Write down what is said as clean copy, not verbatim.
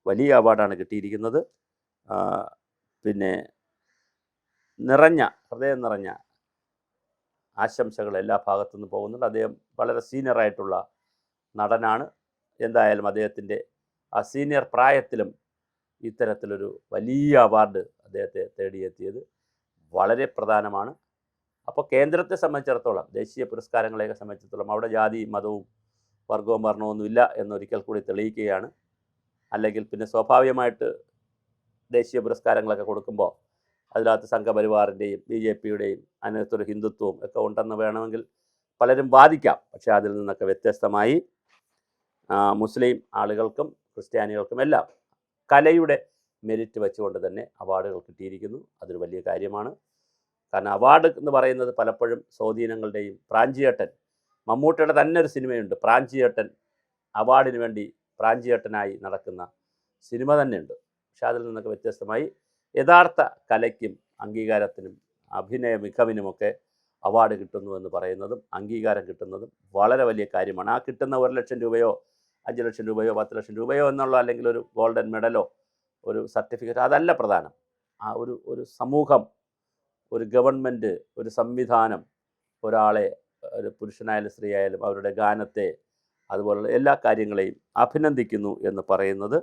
വലിയ അവാർഡാണ് കിട്ടിയിരിക്കുന്നത്. പിന്നെ ഹൃദയം നിറഞ്ഞ ആശംസകൾ എല്ലാ ഭാഗത്തു നിന്ന് പോകുന്നുണ്ട്. അദ്ദേഹം വളരെ സീനിയറായിട്ടുള്ള നടനാണ്. എന്തായാലും അദ്ദേഹത്തിൻ്റെ ആ സീനിയർ പ്രായത്തിലും ഇത്തരത്തിലൊരു വലിയ അവാർഡ് അദ്ദേഹത്തെ തേടിയെത്തിയത് വളരെ പ്രധാനമാണ്. അപ്പോൾ കേന്ദ്രത്തെ സംബന്ധിച്ചിടത്തോളം, ദേശീയ പുരസ്കാരങ്ങളെയൊക്കെ സംബന്ധിച്ചിടത്തോളം അവിടെ ജാതി മതവും വർഗവും വർണ്ണമൊന്നുമില്ല എന്നൊരിക്കൽ കൂടി തെളിയിക്കുകയാണ്. അല്ലെങ്കിൽ പിന്നെ സ്വാഭാവികമായിട്ട് ദേശീയ പുരസ്കാരങ്ങളൊക്കെ കൊടുക്കുമ്പോൾ അതിനകത്ത് സംഘപരിവാറിൻ്റെയും BJPയുടെയും അതിനകത്തൊരു ഹിന്ദുത്വവും ഒക്കെ ഉണ്ടെന്ന് വേണമെങ്കിൽ പലരും വാദിക്കാം. പക്ഷേ അതിൽ നിന്നൊക്കെ വ്യത്യസ്തമായി മുസ്ലിം ആളുകൾക്കും ക്രിസ്ത്യാനികൾക്കും എല്ലാം കലയുടെ മെരിറ്റ് വെച്ചുകൊണ്ട് തന്നെ അവാർഡുകൾ കിട്ടിയിരിക്കുന്നു. അതൊരു വലിയ കാര്യമാണ്. കാരണം അവാർഡ് എന്ന് പറയുന്നത് പലപ്പോഴും സ്വാധീനങ്ങളുടെയും, പ്രാഞ്ചിയേട്ടൻ, മമ്മൂട്ടിയുടെ തന്നെ ഒരു സിനിമയുണ്ട്, പ്രാഞ്ചിയേട്ടൻ, അവാർഡിന് വേണ്ടി പ്രാഞ്ചിയേട്ടനായി നടക്കുന്ന സിനിമ തന്നെയുണ്ട്. പക്ഷെ അതിൽ നിന്നൊക്കെ വ്യത്യസ്തമായി യഥാർത്ഥ കലയ്ക്കും അംഗീകാരത്തിനും അഭിനയ മികവിനുമൊക്കെ അവാർഡ് കിട്ടുന്നു എന്ന് പറയുന്നതും അംഗീകാരം കിട്ടുന്നതും വളരെ വലിയ കാര്യമാണ്. ആ കിട്ടുന്ന 1 ലക്ഷം രൂപയോ 5 ലക്ഷം രൂപയോ 10 ലക്ഷം രൂപയോ എന്നുള്ള, അല്ലെങ്കിൽ ഒരു ഗോൾഡൻ മെഡലോ ഒരു സർട്ടിഫിക്കറ്റ്, അതല്ല പ്രധാനം. ആ ഒരു സമൂഹം, ഒരു ഗവൺമെൻറ്, ഒരു സംവിധാനം ഒരാളെ, ഒരു പുരുഷനായാലും സ്ത്രീയായാലും അവരുടെ ഗാനത്തെ അതുപോലുള്ള എല്ലാ കാര്യങ്ങളെയും അഭിനന്ദിക്കുന്നു എന്ന് പറയുന്നത്